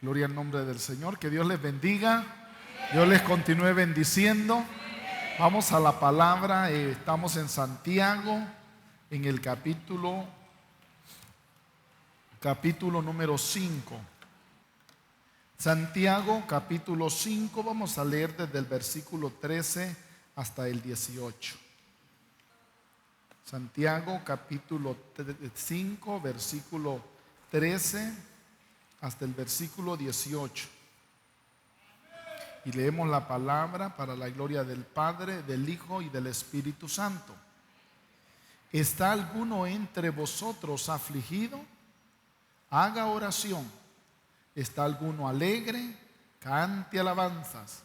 Gloria al nombre del Señor. Que Dios les bendiga. Dios les continúe bendiciendo. Vamos a la palabra. Estamos en Santiago, en el capítulo número 5. Santiago, capítulo 5. Vamos a leer desde el versículo 13 hasta el 18. Santiago, capítulo 5, versículo 13 hasta el versículo 18. Y leemos la palabra para la gloria del Padre, del Hijo y del Espíritu Santo. ¿Está alguno entre vosotros afligido? Haga oración. ¿Está alguno alegre? Cante alabanzas.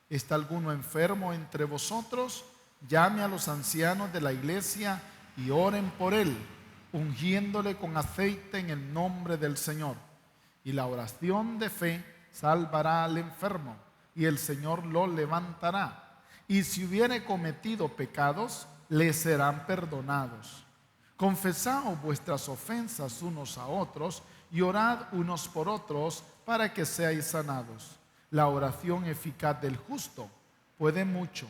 ¿Está alguno enfermo entre vosotros? Llame a los ancianos de la iglesia y oren por él, ungiéndole con aceite en el nombre del Señor. Y la oración de fe salvará al enfermo, y el Señor lo levantará. Y si hubiere cometido pecados, le serán perdonados. Confesaos vuestras ofensas unos a otros, y orad unos por otros, para que seáis sanados. La oración eficaz del justo puede mucho.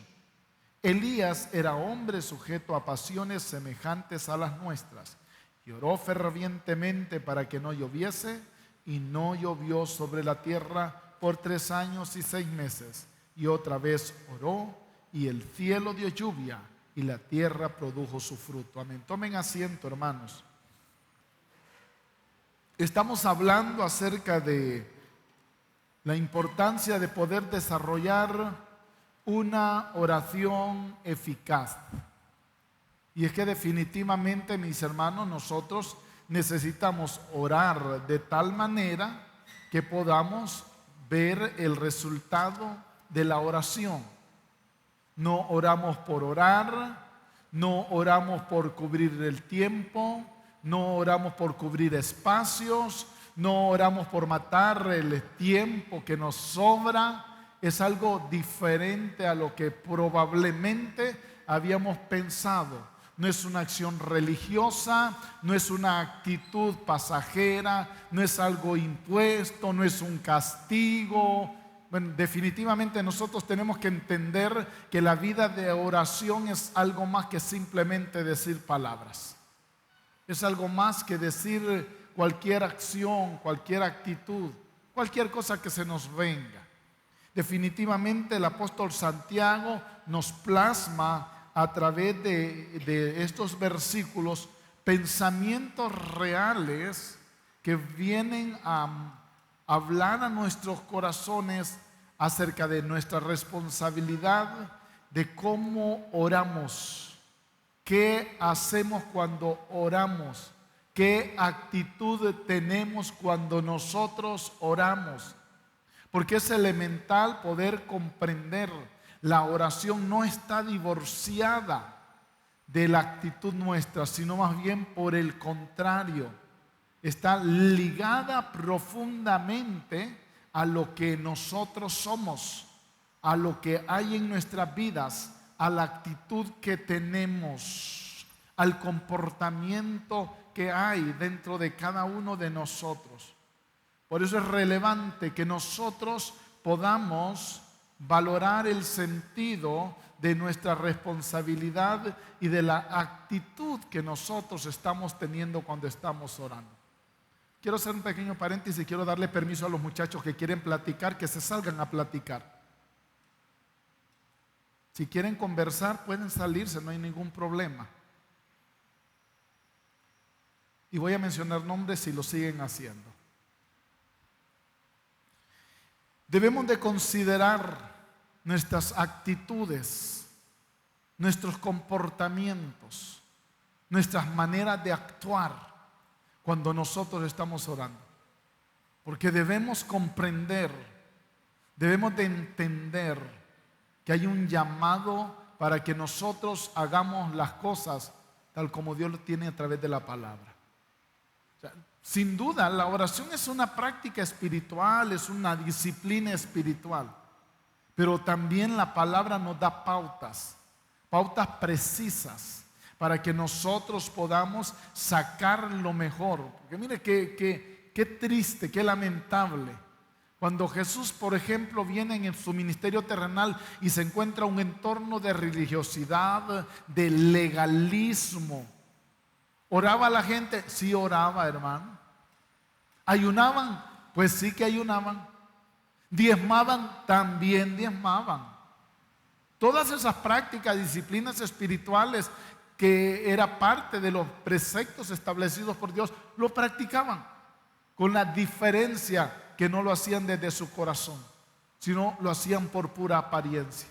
Elías era hombre sujeto a pasiones semejantes a las nuestras, y oró fervientemente para que no lloviese, y no llovió sobre la tierra por 3 años y 6 meses. Y otra vez oró, y el cielo dio lluvia, y la tierra produjo su fruto. Amén. Tomen asiento, hermanos. Estamos hablando acerca de la importancia de poder desarrollar una oración eficaz. Y es que definitivamente, mis hermanos, nosotros necesitamos orar de tal manera que podamos ver el resultado de la oración. No oramos por orar, no oramos por cubrir el tiempo, no oramos por cubrir espacios, no oramos por matar el tiempo que nos sobra. Es algo diferente a lo que probablemente habíamos pensado. No es una acción religiosa, no es una actitud pasajera, no es algo impuesto, no es un castigo. Bueno, definitivamente nosotros tenemos que entender que la vida de oración es algo más que simplemente decir palabras. Es algo más que decir cualquier acción, cualquier actitud, cualquier cosa que se nos venga. Definitivamente el apóstol Santiago nos plasma a través de estos versículos pensamientos reales que vienen a hablar a nuestros corazones acerca de nuestra responsabilidad, de cómo oramos, qué hacemos cuando oramos, qué actitud tenemos cuando nosotros oramos, porque es elemental poder comprender. La oración no está divorciada de la actitud nuestra, sino más bien por el contrario, está ligada profundamente a lo que nosotros somos, a lo que hay en nuestras vidas, a la actitud que tenemos, al comportamiento que hay dentro de cada uno de nosotros. Por eso es relevante que nosotros podamos valorar el sentido de nuestra responsabilidad y de la actitud que nosotros estamos teniendo cuando estamos orando. Quiero hacer un pequeño paréntesis y quiero darle permiso a los muchachos que quieren platicar, que se salgan a platicar. Si quieren conversar, pueden salirse, no hay ningún problema. Y voy a mencionar nombres si lo siguen haciendo. Debemos de considerar nuestras actitudes, nuestros comportamientos, nuestras maneras de actuar cuando nosotros estamos orando. Porque debemos comprender, debemos de entender que hay un llamado para que nosotros hagamos las cosas tal como Dios lo tiene a través de la palabra. O sea, sin duda, la oración es una práctica espiritual, es una disciplina espiritual. Pero también la palabra nos da pautas precisas para que nosotros podamos sacar lo mejor. Porque mire qué triste, qué lamentable Cuando Jesús, por ejemplo, viene en su ministerio terrenal y se encuentra un entorno de religiosidad, de legalismo, ¿oraba la gente? Sí oraba, hermano. ¿Ayunaban? Pues sí que ayunaban. ¿Diezmaban? También diezmaban. Todas esas prácticas, disciplinas espirituales que era parte de los preceptos establecidos por Dios, lo practicaban, con la diferencia que no lo hacían desde su corazón, sino lo hacían por pura apariencia.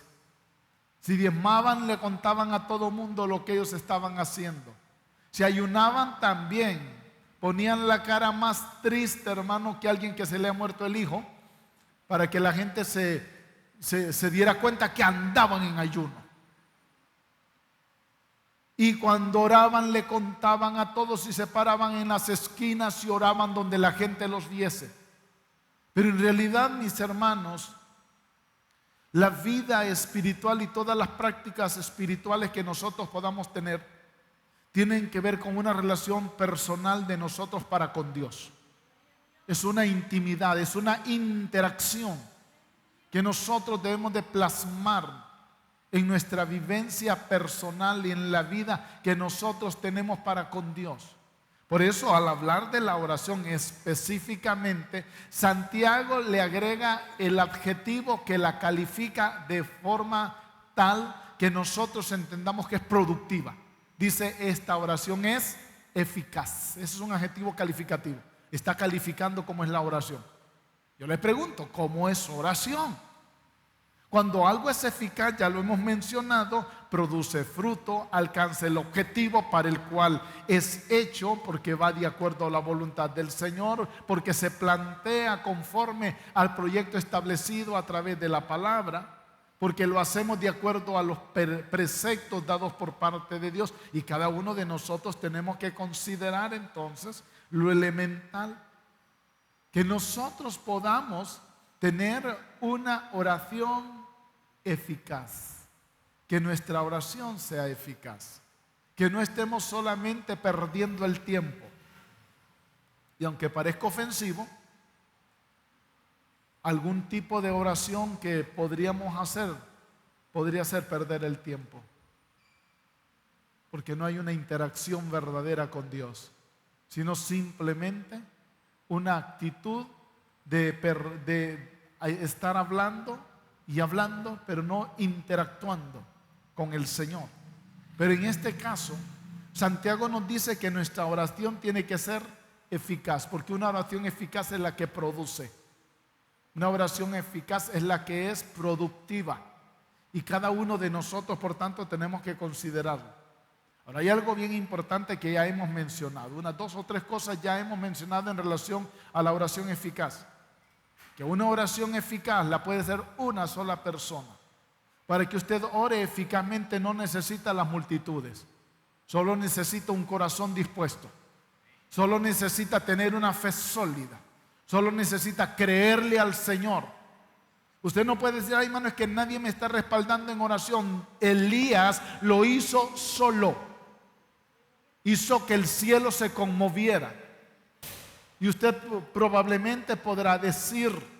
Si diezmaban, le contaban a todo mundo lo que ellos estaban haciendo. Si ayunaban, también ponían la cara más triste, hermano, que alguien que se le ha muerto el hijo, para que la gente se diera cuenta que andaban en ayuno. Y cuando oraban, le contaban a todos y se paraban en las esquinas y oraban donde la gente los viese. Pero en realidad, mis hermanos, la vida espiritual y todas las prácticas espirituales que nosotros podamos tener tienen que ver con una relación personal de nosotros para con Dios. Es una intimidad, es una interacción que nosotros debemos de plasmar en nuestra vivencia personal y en la vida que nosotros tenemos para con Dios. Por eso, al hablar de la oración específicamente, Santiago le agrega el adjetivo que la califica de forma tal que nosotros entendamos que es productiva. Dice, esta oración es eficaz. Ese es un adjetivo calificativo. Está calificando cómo es la oración. Yo le pregunto, ¿cómo es oración? Cuando algo es eficaz, ya lo hemos mencionado, produce fruto, alcanza el objetivo para el cual es hecho, porque va de acuerdo a la voluntad del Señor, porque se plantea conforme al proyecto establecido a través de la palabra, porque lo hacemos de acuerdo a los preceptos dados por parte de Dios. Y cada uno de nosotros tenemos que considerar entonces lo elemental, que nosotros podamos tener una oración eficaz, que nuestra oración sea eficaz, que no estemos solamente perdiendo el tiempo. Y aunque parezca ofensivo, algún tipo de oración que podríamos hacer podría ser perder el tiempo, porque no hay una interacción verdadera con Dios, sino simplemente una actitud de estar hablando y hablando, pero no interactuando con el Señor. Pero en este caso, Santiago nos dice que nuestra oración tiene que ser eficaz, porque una oración eficaz es la que produce. Una oración eficaz es la que es productiva. Y cada uno de nosotros, por tanto, tenemos que considerarlo. Ahora, hay algo bien importante que ya hemos mencionado. Unas 2 o 3 cosas ya hemos mencionado en relación a la oración eficaz. Que una oración eficaz la puede hacer una sola persona. Para que usted ore eficazmente no necesita las multitudes. Solo necesita un corazón dispuesto. Solo necesita tener una fe sólida. Solo necesita creerle al Señor. Usted no puede decir, ay, hermano, es que nadie me está respaldando en oración. Elías lo hizo solo. Hizo que el cielo se conmoviera. Y usted probablemente podrá decir,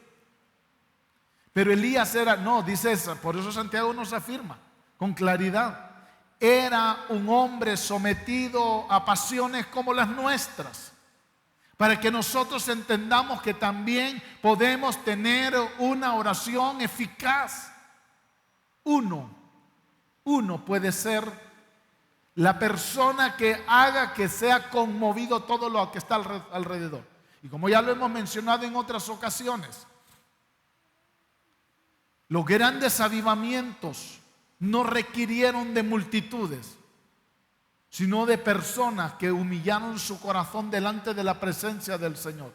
pero Elías era, no, dice eso, por eso Santiago nos afirma con claridad, era un hombre sometido a pasiones como las nuestras, para que nosotros entendamos que también podemos tener una oración eficaz. Uno puede ser la persona que haga que sea conmovido todo lo que está alrededor. Y como ya lo hemos mencionado en otras ocasiones, los grandes avivamientos no requirieron de multitudes, sino de personas que humillaron su corazón delante de la presencia del Señor.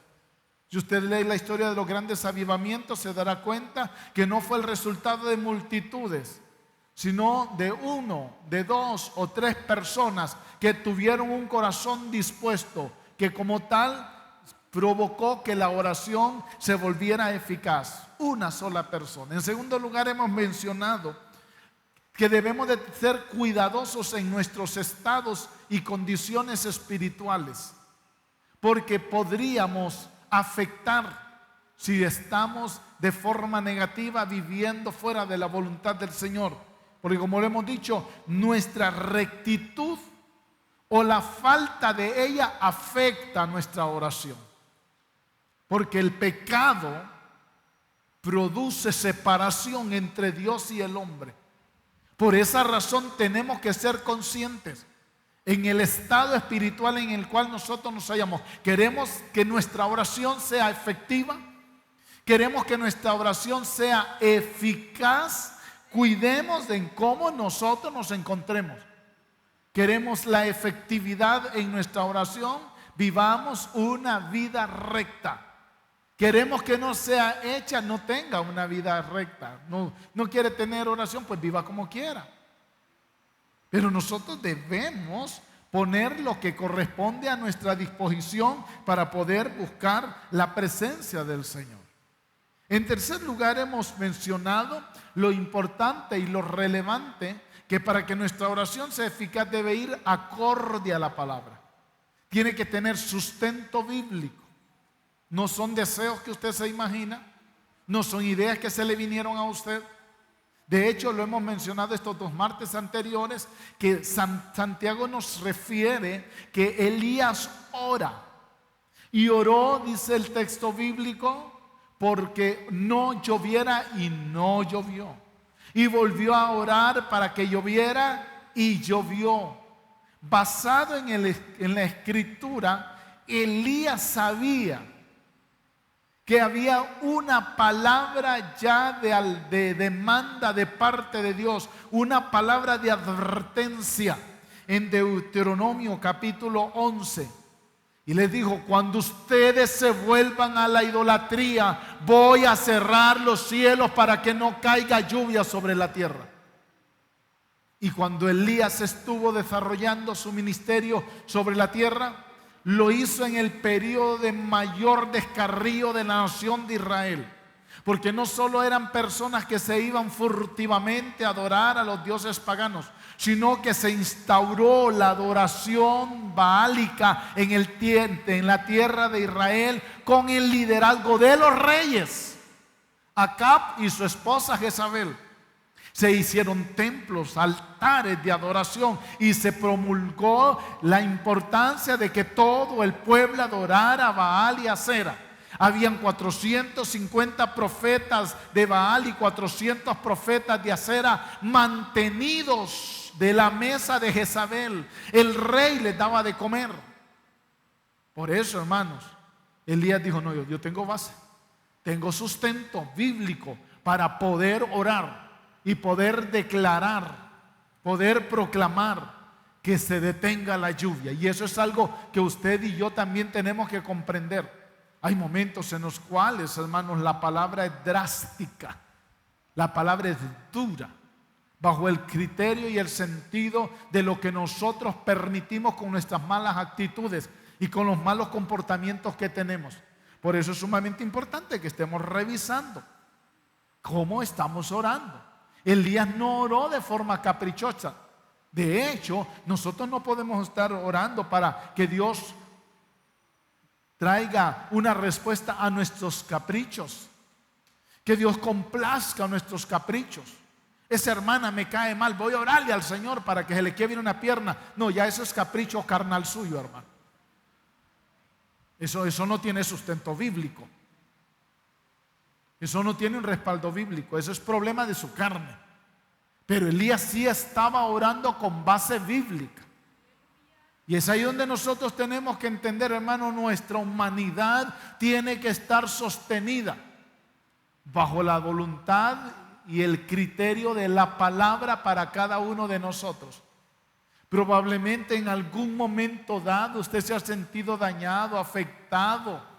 Si usted lee la historia de los grandes avivamientos, se dará cuenta que no fue el resultado de multitudes, sino de 1, de 2 o 3 personas que tuvieron un corazón dispuesto, que como tal provocó que la oración se volviera eficaz. Una sola persona. En segundo lugar, hemos mencionado que debemos de ser cuidadosos en nuestros estados y condiciones espirituales, porque podríamos afectar si estamos de forma negativa viviendo fuera de la voluntad del Señor. Porque como lo hemos dicho, nuestra rectitud o la falta de ella afecta nuestra oración. Porque el pecado produce separación entre Dios y el hombre. Por esa razón tenemos que ser conscientes en el estado espiritual en el cual nosotros nos hallamos. Queremos que nuestra oración sea efectiva. Queremos que nuestra oración sea eficaz. Cuidemos en cómo nosotros nos encontremos. Queremos la efectividad en nuestra oración. Vivamos una vida recta. Queremos que no sea hecha, no tenga una vida recta. No quiere tener oración, pues viva como quiera. Pero nosotros debemos poner lo que corresponde a nuestra disposición para poder buscar la presencia del Señor. En tercer lugar, hemos mencionado lo importante y lo relevante que para que nuestra oración sea eficaz debe ir acorde a la palabra. Tiene que tener sustento bíblico. No son deseos que usted se imagina, no son ideas que se le vinieron a usted. De hecho, lo hemos mencionado estos 2 martes anteriores, que Santiago nos refiere que Elías ora. Y oró, dice el texto bíblico, porque no lloviera y no llovió. Y volvió a orar para que lloviera y llovió. Basado en la escritura, Elías sabía que había una palabra ya de demanda de parte de Dios, una palabra de advertencia en Deuteronomio capítulo 11. Y les dijo: cuando ustedes se vuelvan a la idolatría, voy a cerrar los cielos para que no caiga lluvia sobre la tierra. Y cuando Elías estuvo desarrollando su ministerio sobre la tierra, lo hizo en el periodo de mayor descarrío de la nación de Israel. Porque no solo eran personas que se iban furtivamente a adorar a los dioses paganos, sino que se instauró la adoración baálica en la tierra de Israel con el liderazgo de los reyes, Acab y su esposa Jezabel. Se hicieron templos, altares de adoración y se promulgó la importancia de que todo el pueblo adorara a Baal y a Acera. Habían 450 profetas de Baal y 400 profetas de Acera mantenidos de la mesa de Jezabel. El rey les daba de comer. Por eso, hermanos, Elías dijo: no, yo tengo base, tengo sustento bíblico para poder orar y poder declarar, poder proclamar que se detenga la lluvia. Y eso es algo que usted y yo también tenemos que comprender. Hay momentos en los cuales, hermanos, la palabra es drástica, la palabra es dura, bajo el criterio y el sentido de lo que nosotros permitimos con nuestras malas actitudes y con los malos comportamientos que tenemos. Por eso es sumamente importante que estemos revisando cómo estamos orando. Elías no oró de forma caprichosa. De hecho, nosotros no podemos estar orando para que Dios traiga una respuesta a nuestros caprichos, que Dios complazca nuestros caprichos. Esa hermana me cae mal, voy a orarle al Señor para que se le quiebre una pierna. No, ya eso es capricho carnal suyo, hermano. Eso no tiene sustento bíblico. Eso no tiene un respaldo bíblico. Eso es problema de su carne. Pero Elías sí estaba orando con base bíblica. Y es ahí donde nosotros tenemos que entender, hermano, nuestra humanidad tiene que estar sostenida bajo la voluntad y el criterio de la palabra para cada uno de nosotros. Probablemente en algún momento dado usted se ha sentido dañado, afectado,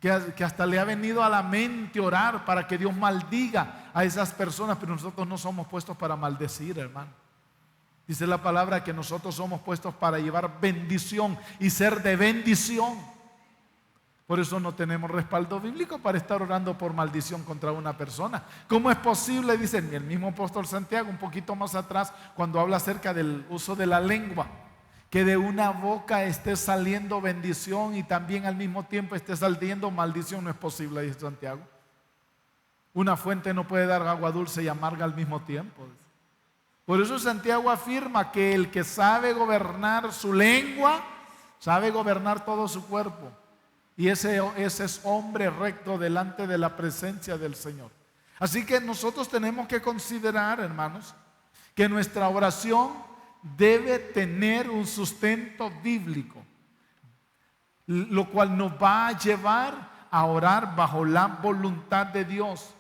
que hasta le ha venido a la mente orar para que Dios maldiga a esas personas, pero nosotros no somos puestos para maldecir, hermano. Dice la palabra que nosotros somos puestos para llevar bendición y ser de bendición. Por eso no tenemos respaldo bíblico para estar orando por maldición contra una persona. ¿Cómo es posible? Dice el mismo apóstol Santiago un poquito más atrás, cuando habla acerca del uso de la lengua, que de una boca esté saliendo bendición y también al mismo tiempo esté saliendo maldición. No es posible, dice Santiago. Una fuente no puede dar agua dulce y amarga al mismo tiempo. Por eso Santiago afirma que el que sabe gobernar su lengua, sabe gobernar todo su cuerpo. Y ese es hombre recto delante de la presencia del Señor. Así que nosotros tenemos que considerar, hermanos, que nuestra oración debe tener un sustento bíblico, lo cual nos va a llevar a orar bajo la voluntad de Dios.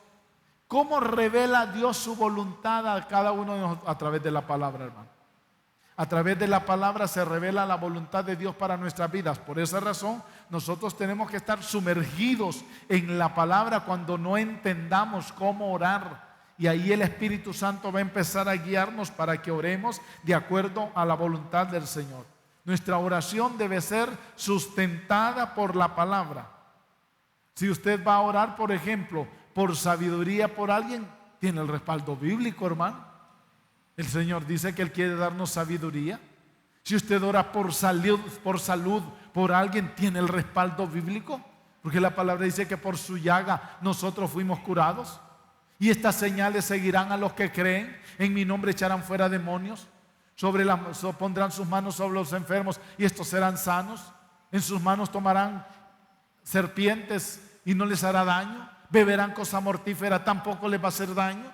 ¿Cómo revela Dios su voluntad a cada uno de nosotros? A través de la palabra, hermano. A través de la palabra se revela la voluntad de Dios para nuestras vidas. Por esa razón, nosotros tenemos que estar sumergidos en la palabra cuando no entendamos cómo orar. Y ahí el Espíritu Santo va a empezar a guiarnos para que oremos de acuerdo a la voluntad del Señor. Nuestra oración debe ser sustentada por la palabra. Si usted va a orar, por ejemplo, por sabiduría por alguien, tiene el respaldo bíblico, hermano. El Señor dice que Él quiere darnos sabiduría. Si usted ora por salud por alguien, tiene el respaldo bíblico, porque la palabra dice que por su llaga nosotros fuimos curados. Y estas señales seguirán a los que creen. En mi nombre echarán fuera demonios. Pondrán sus manos sobre los enfermos y estos serán sanos. En sus manos tomarán serpientes y no les hará daño. Beberán cosa mortífera, tampoco les va a hacer daño.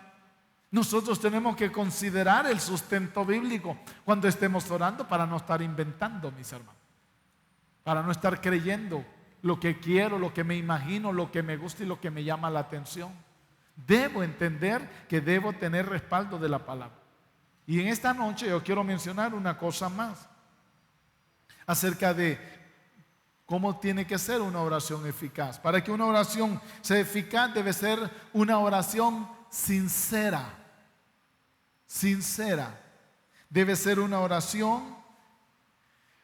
Nosotros tenemos que considerar el sustento bíblico cuando estemos orando para no estar inventando, mis hermanos. Para no estar creyendo lo que quiero, lo que me imagino, lo que me gusta y lo que me llama la atención. Debo entender que debo tener respaldo de la palabra. Y en esta noche yo quiero mencionar una cosa más acerca de cómo tiene que ser una oración eficaz. Para que una oración sea eficaz debe ser una oración sincera. Sincera. Debe ser una oración,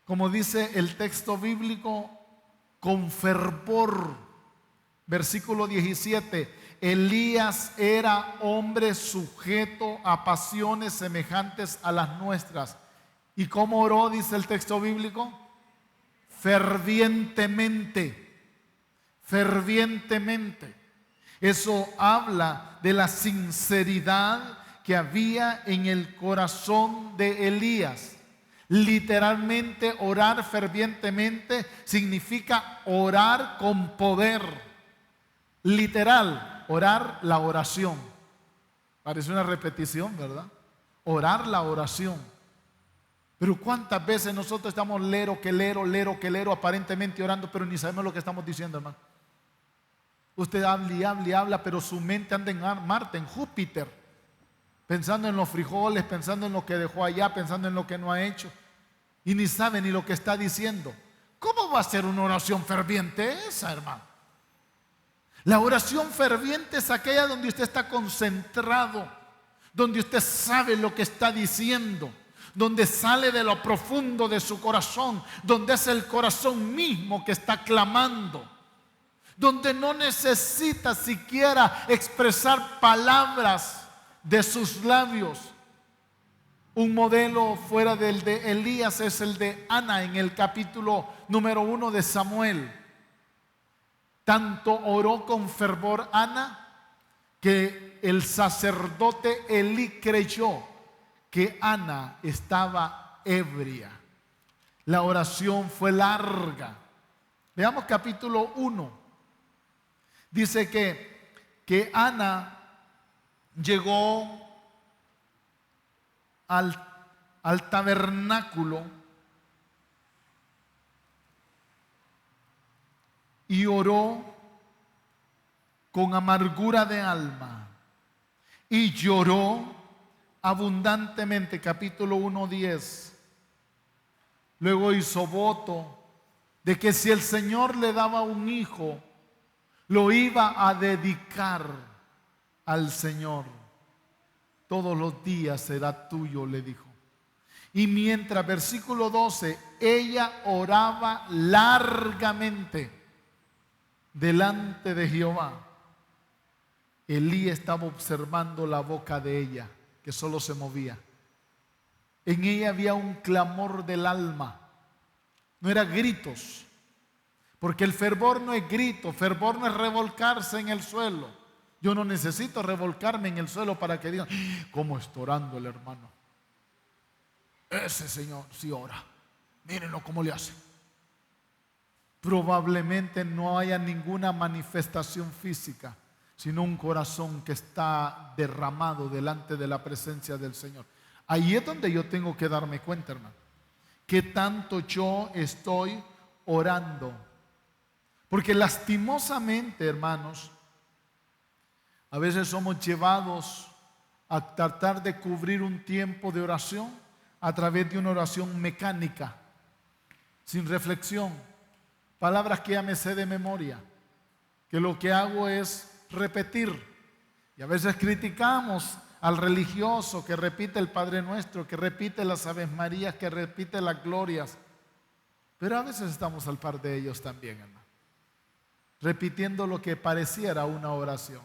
como dice el texto bíblico, con fervor. Versículo 17. Elías era hombre sujeto a pasiones semejantes a las nuestras. ¿Y cómo oró? Dice el texto bíblico. Fervientemente. Fervientemente. Eso habla de la sinceridad que había en el corazón de Elías. Literalmente, orar fervientemente significa orar con poder. Literal, orar la oración. Parece una repetición, ¿verdad? Orar la oración. Pero ¿cuántas veces nosotros estamos lero, aparentemente orando, pero ni sabemos lo que estamos diciendo, hermano? Usted habla y habla, pero su mente anda en Marte, en Júpiter, pensando en los frijoles, pensando en lo que dejó allá, pensando en lo que no ha hecho, y ni sabe ni lo que está diciendo. ¿Cómo va a ser una oración ferviente esa, hermano? La oración ferviente es aquella donde usted está concentrado, donde usted sabe lo que está diciendo, donde sale de lo profundo de su corazón, donde es el corazón mismo que está clamando, donde no necesita siquiera expresar palabras de sus labios. Un modelo fuera del de Elías es el de Ana en el capítulo número 1 de Samuel. Tanto oró con fervor Ana que el sacerdote Elí creyó que Ana estaba ebria. La oración fue larga. Veamos capítulo 1. Dice que Ana llegó al tabernáculo y oró con amargura de alma y lloró abundantemente. Capítulo 1:10. Luego hizo voto de que si el Señor le daba un hijo, lo iba a dedicar al Señor. Todos los días será tuyo, le dijo. Y mientras, versículo 12, ella oraba largamente delante de Jehová, Elí estaba observando la boca de ella, que solo se movía. En ella había un clamor del alma. No era gritos. Porque el fervor no es grito, fervor no es revolcarse en el suelo. Yo no necesito revolcarme en el suelo para que digan, ¿cómo está orando el hermano? Ese señor sí ora. Mírenlo cómo le hace. Probablemente no haya ninguna manifestación física, sino un corazón que está derramado delante de la presencia del Señor. Ahí es donde yo tengo que darme cuenta, hermano, que tanto yo estoy orando. Porque lastimosamente, hermanos, a veces somos llevados a tratar de cubrir un tiempo de oración a través de una oración mecánica, sin reflexión, palabras que ya me sé de memoria, que lo que hago es repetir. Y a veces criticamos al religioso que repite el Padre Nuestro, que repite las Aves Marías, que repite las glorias, pero a veces estamos al par de ellos también, hermano, repitiendo lo que pareciera una oración.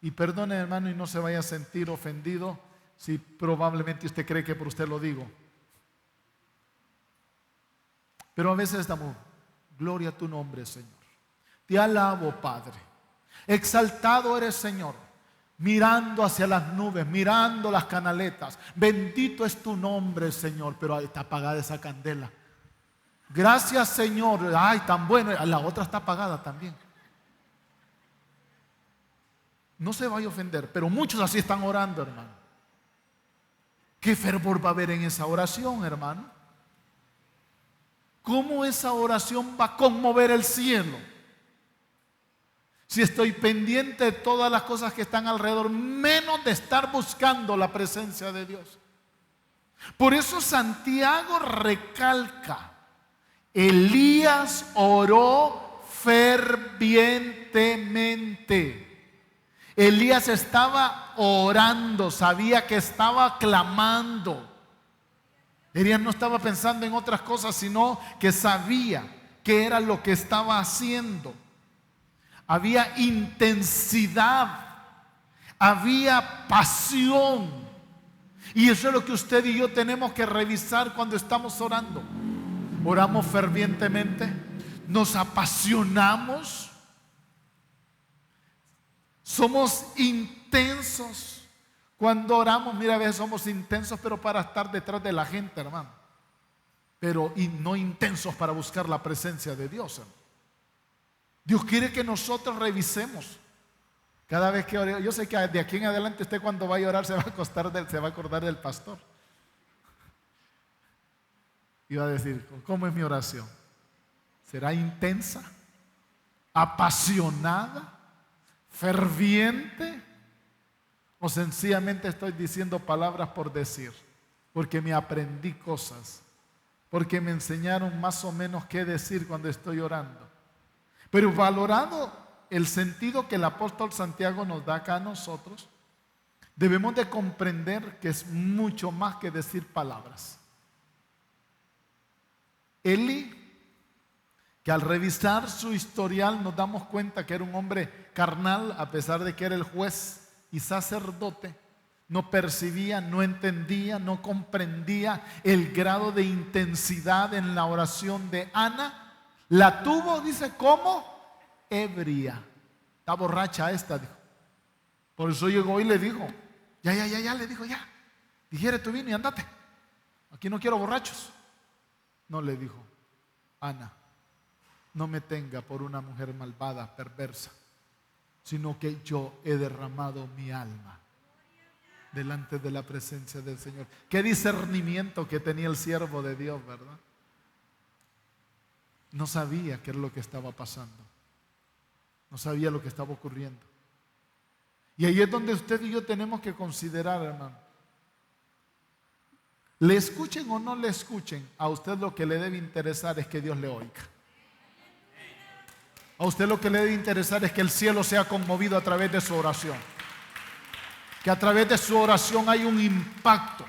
Y perdone, hermano, y no se vaya a sentir ofendido si probablemente usted cree que por usted lo digo. Pero a veces estamos, gloria a tu nombre, Señor. Te alabo, Padre. Exaltado eres, Señor, mirando hacia las nubes, mirando las canaletas. Bendito es tu nombre, Señor. Pero ahí está apagada esa candela. Gracias, Señor. Ay, tan bueno. La otra está apagada también. No se vaya a ofender, pero muchos así están orando, hermano. ¿Qué fervor va a haber en esa oración, hermano? ¿Cómo esa oración va a conmover el cielo? Si estoy pendiente de todas las cosas que están alrededor, menos de estar buscando la presencia de Dios. Por eso Santiago recalca, Elías oró fervientemente. Elías estaba orando, sabía que estaba clamando. Elías no estaba pensando en otras cosas, sino que sabía que era lo que estaba haciendo. Había intensidad, había pasión. Y eso es lo que usted y yo tenemos que revisar cuando estamos orando. Oramos fervientemente, nos apasionamos, somos intensos. Cuando oramos, mira, a veces somos intensos, pero para estar detrás de la gente, hermano. Pero y no intensos para buscar la presencia de Dios, hermano. Dios quiere que nosotros revisemos cada vez que ore. Yo sé que de aquí en adelante usted cuando vaya a orar se va a acordar del pastor. Y va a decir, ¿cómo es mi oración? ¿Será intensa? ¿Apasionada? ¿Ferviente? ¿O sencillamente estoy diciendo palabras por decir? Porque me aprendí cosas, porque me enseñaron más o menos qué decir cuando estoy orando. Pero valorado el sentido que el apóstol Santiago nos da acá a nosotros, debemos de comprender que es mucho más que decir palabras. Elí, que al revisar su historial nos damos cuenta que era un hombre carnal, a pesar de que era el juez y sacerdote, no percibía, no entendía, no comprendía el grado de intensidad en la oración de Ana. La tuvo, dice, ¿cómo? Ebria. Está borracha esta, dijo. Por eso llegó y le dijo, ya, le dijo, ya, digiere tu vino y andate. Aquí no quiero borrachos. No, le dijo, Ana, no me tenga por una mujer malvada, perversa, sino que yo he derramado mi alma delante de la presencia del Señor. Qué discernimiento que tenía el siervo de Dios, ¿verdad? No sabía qué era lo que estaba pasando. No sabía lo que estaba ocurriendo. Y ahí es donde usted y yo tenemos que considerar, hermano. Le escuchen o no le escuchen, a usted lo que le debe interesar es que Dios le oiga. A usted lo que le debe interesar es que el cielo sea conmovido a través de su oración. Que a través de su oración hay un impacto.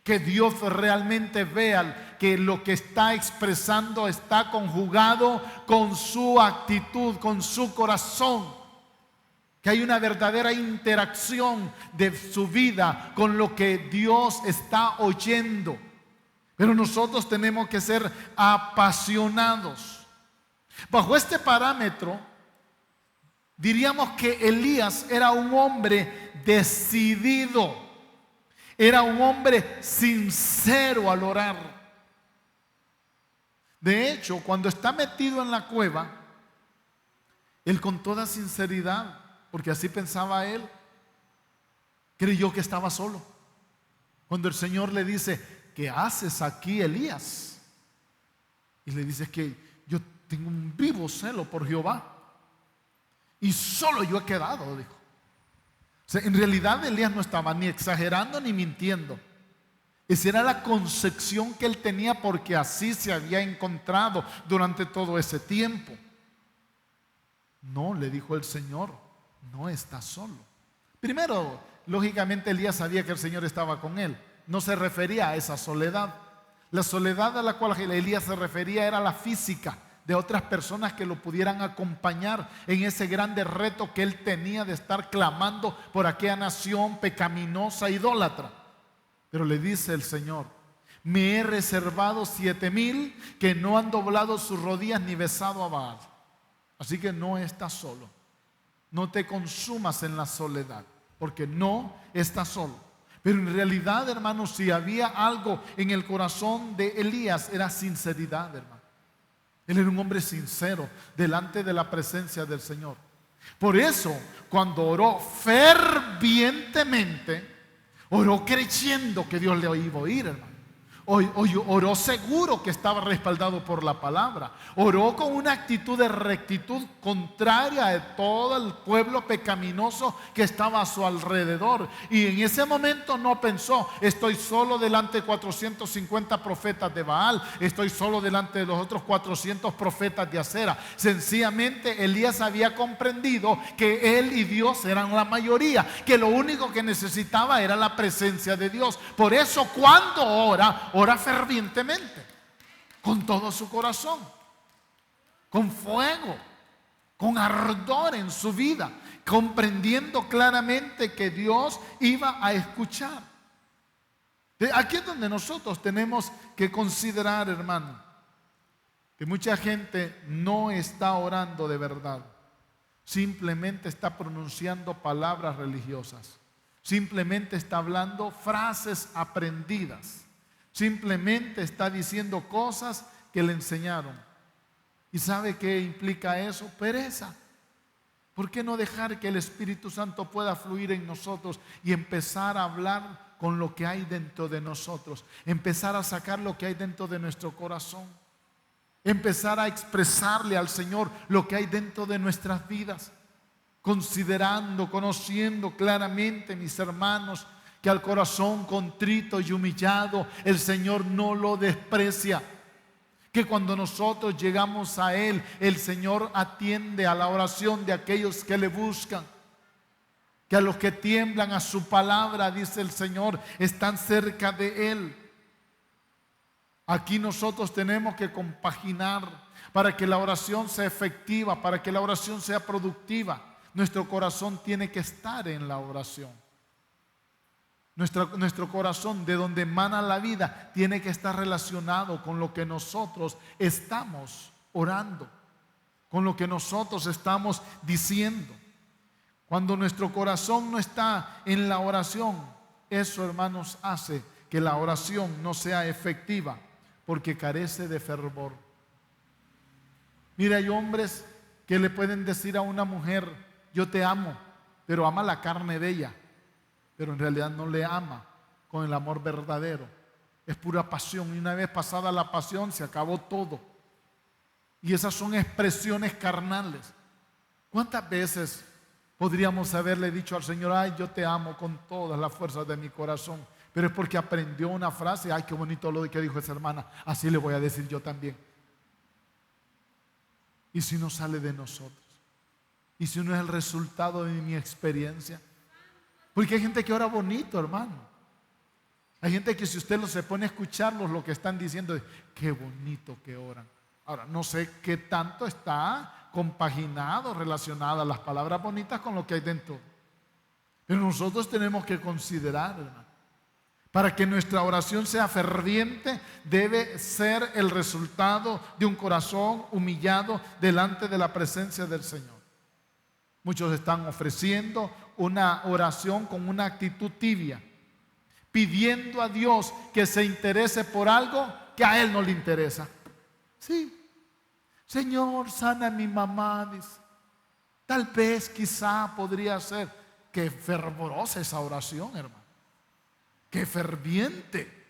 Que Dios realmente vea que lo que está expresando está conjugado con su actitud, con su corazón. que hay una verdadera interacción de su vida con lo que Dios está oyendo. Pero nosotros tenemos que ser apasionados. Bajo este parámetro, diríamos que Elías era un hombre decidido, era un hombre sincero al orar. De hecho, cuando está metido en la cueva, él con toda sinceridad, porque así pensaba él, creyó que estaba solo. Cuando el Señor le dice: ¿qué haces aquí, Elías? Y le dice: que yo tengo un vivo celo por Jehová y solo yo he quedado, dijo. O sea, en realidad Elías no estaba ni exagerando ni mintiendo. Esa era la concepción que él tenía, porque así se había encontrado durante todo ese tiempo. No, le dijo el Señor, no estás solo. Primero, lógicamente Elías sabía que el Señor estaba con él. No se refería a esa soledad. La soledad a la cual Elías se refería era la física, de otras personas que lo pudieran acompañar en ese grande reto que él tenía de estar clamando por aquella nación pecaminosa, idólatra. Pero le dice el Señor: me he reservado 7,000 que no han doblado sus rodillas ni besado a Baal. Así que no estás solo. No te consumas en la soledad, porque no estás solo. Pero en realidad, hermanos, si había algo en el corazón de Elías, era sinceridad, hermano. Él era un hombre sincero delante de la presencia del Señor. Por eso, cuando oró fervientemente, oró creyendo que Dios le iba a oír, hermano. Oró seguro que estaba respaldado por la palabra. Oró con una actitud de rectitud contraria a todo el pueblo pecaminoso que estaba a su alrededor. Y en ese momento no pensó: estoy solo delante de 450 profetas de Baal, estoy solo delante de los otros 400 profetas de Acera. Sencillamente Elías había comprendido que él y Dios eran la mayoría, que lo único que necesitaba era la presencia de Dios. Por eso cuando ora fervientemente, con todo su corazón, con fuego, con ardor en su vida, comprendiendo claramente que Dios iba a escuchar. Aquí es donde nosotros tenemos que considerar, hermano, que mucha gente no está orando de verdad, simplemente está pronunciando palabras religiosas, simplemente está hablando frases aprendidas, simplemente está diciendo cosas que le enseñaron. ¿Y sabe qué implica eso? Pereza. ¿Por qué no dejar que el Espíritu Santo pueda fluir en nosotros y empezar a hablar con lo que hay dentro de nosotros? Empezar a sacar lo que hay dentro de nuestro corazón. Empezar a expresarle al Señor lo que hay dentro de nuestras vidas. Considerando, conociendo claramente, mis hermanos, que al corazón contrito y humillado el Señor no lo desprecia. Que cuando nosotros llegamos a Él, el Señor atiende a la oración de aquellos que le buscan. Que a los que tiemblan a su palabra, dice el Señor, están cerca de Él. Aquí nosotros tenemos que compaginar para que la oración sea efectiva, para que la oración sea productiva. Nuestro corazón tiene que estar en la oración. Nuestro corazón, de donde emana la vida, tiene que estar relacionado con lo que nosotros estamos orando, con lo que nosotros estamos diciendo. Cuando nuestro corazón no está en la oración, eso, hermanos, hace que la oración no sea efectiva, porque carece de fervor. Mira, hay hombres que le pueden decir a una mujer: yo te amo, pero ama la carne de ella. Pero en realidad no le ama con el amor verdadero. Es pura pasión. Y una vez pasada la pasión, se acabó todo. Y esas son expresiones carnales. ¿Cuántas veces podríamos haberle dicho al Señor: ay, yo te amo con todas las fuerzas de mi corazón? Pero es porque aprendió una frase: ay, qué bonito lo que dijo esa hermana, así le voy a decir yo también. ¿Y si no sale de nosotros? ¿Y si no es el resultado de mi experiencia? Porque hay gente que ora bonito, hermano. Hay gente que si usted se pone a escucharlos lo que están diciendo, qué bonito que oran. Ahora, no sé qué tanto está compaginado, relacionado las palabras bonitas con lo que hay dentro. Pero nosotros tenemos que considerar, hermano, para que nuestra oración sea ferviente, debe ser el resultado de un corazón humillado delante de la presencia del Señor. Muchos están ofreciendo una oración con una actitud tibia, pidiendo a Dios que se interese por algo que a Él no le interesa. Sí, Señor, sana a mi mamá, dice. Tal vez, quizá podría ser. Qué fervorosa esa oración, hermano. Qué ferviente.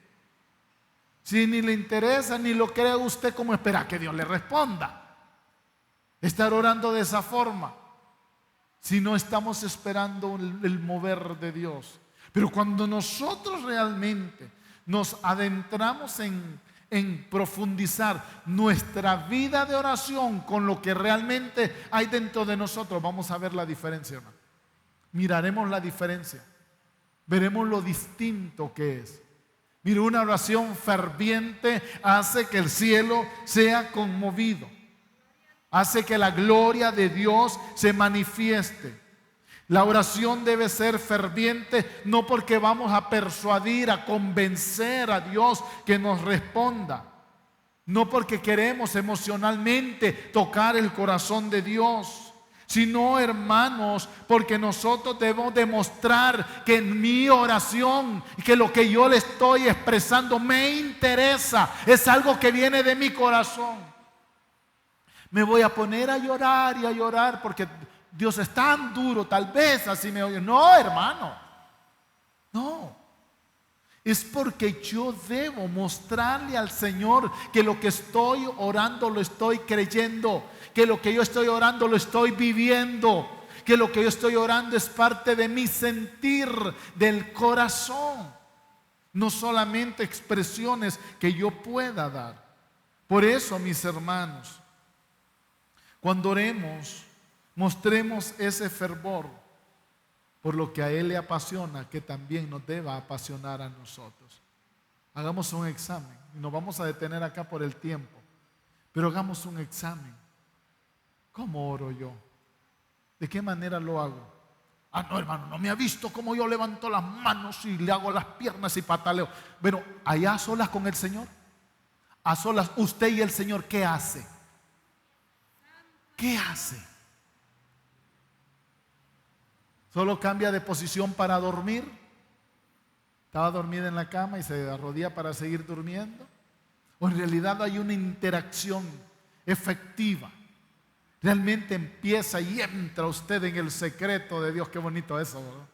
Si ni le interesa ni lo cree usted, ¿cómo espera que Dios le responda? Estar orando de esa forma, si no estamos esperando el mover de Dios. Pero cuando nosotros realmente nos adentramos en profundizar nuestra vida de oración con lo que realmente hay dentro de nosotros, vamos a ver la diferencia, hermano. Miraremos la diferencia. Veremos lo distinto que es. Mira, una oración ferviente hace que el cielo sea conmovido. Hace que la gloria de Dios se manifieste. La oración debe ser ferviente, no porque vamos a persuadir, a convencer a Dios que nos responda. No porque queremos emocionalmente tocar el corazón de Dios, sino, hermanos, porque nosotros debemos demostrar que en mi oración, que lo que yo le estoy expresando me interesa, es algo que viene de mi corazón. Me voy a poner a llorar y a llorar porque Dios es tan duro, tal vez así me oye. No, hermano, no. Es porque yo debo mostrarle al Señor que lo que estoy orando lo estoy creyendo, que lo que yo estoy orando lo estoy viviendo, que lo que yo estoy orando es parte de mi sentir del corazón, no solamente expresiones que yo pueda dar. Por eso, mis hermanos, cuando oremos, mostremos ese fervor por lo que a Él le apasiona, que también nos deba apasionar a nosotros. Hagamos un examen. Nos vamos a detener acá por el tiempo, pero hagamos un examen. ¿Cómo oro yo? ¿De qué manera lo hago? Ah, no, hermano, no me ha visto cómo yo levanto las manos y le hago las piernas y pataleo. Bueno, allá a solas con el Señor, a solas usted y el Señor, ¿qué hace? ¿Qué hace? ¿Solo cambia de posición para dormir? ¿Estaba dormida en la cama y se arrodilla para seguir durmiendo? ¿O en realidad hay una interacción efectiva? Realmente empieza y entra usted en el secreto de Dios. Qué bonito eso, ¿verdad?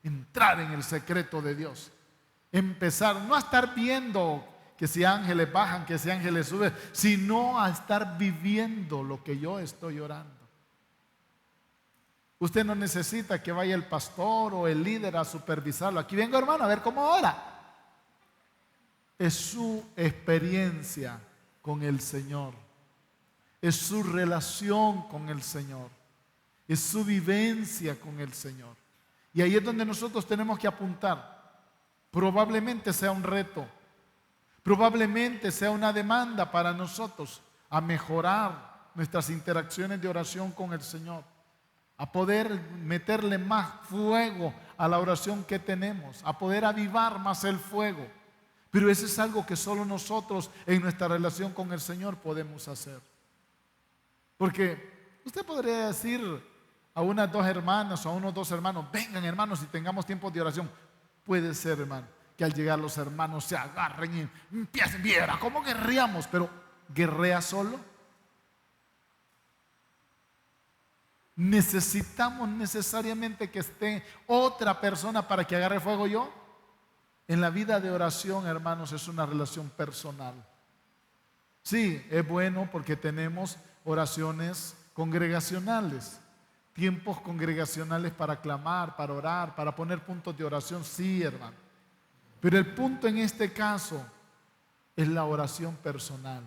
Entrar en el secreto de Dios. Empezar, no a estar viendo que si ángeles bajan, que si ángeles suben, sino a estar viviendo lo que yo estoy orando. Usted no necesita que vaya el pastor o el líder a supervisarlo. Aquí vengo, hermano, a ver cómo ora. Es su experiencia con el Señor. Es su relación con el Señor. Es su vivencia con el Señor. Y ahí es donde nosotros tenemos que apuntar. Probablemente sea un reto. Probablemente sea una demanda para nosotros a mejorar nuestras interacciones de oración con el Señor, a poder meterle más fuego a la oración que tenemos, a poder avivar más el fuego. Pero eso es algo que solo nosotros en nuestra relación con el Señor podemos hacer. Porque usted podría decir a unas dos hermanas o a unos dos hermanos: vengan, hermanos, y tengamos tiempo de oración. Puede ser, hermano, que al llegar los hermanos se agarren y empiecen, viera cómo guerreamos, pero ¿guerrea solo? ¿Necesitamos necesariamente que esté otra persona para que agarre fuego yo? En la vida de oración, hermanos, es una relación personal. Sí, es bueno porque tenemos oraciones congregacionales, tiempos congregacionales para clamar, para orar, para poner puntos de oración. Sí, hermano. Pero el punto en este caso es la oración personal.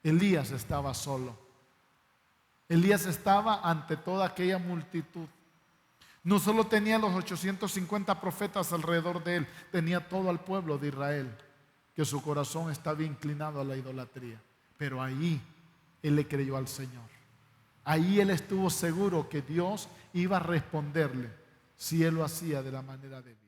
Elías estaba solo. Elías estaba ante toda aquella multitud. No solo tenía los 850 profetas alrededor de él, tenía todo el pueblo de Israel, que su corazón estaba inclinado a la idolatría. Pero ahí él le creyó al Señor. ahí él estuvo seguro que Dios iba a responderle si él lo hacía de la manera debida.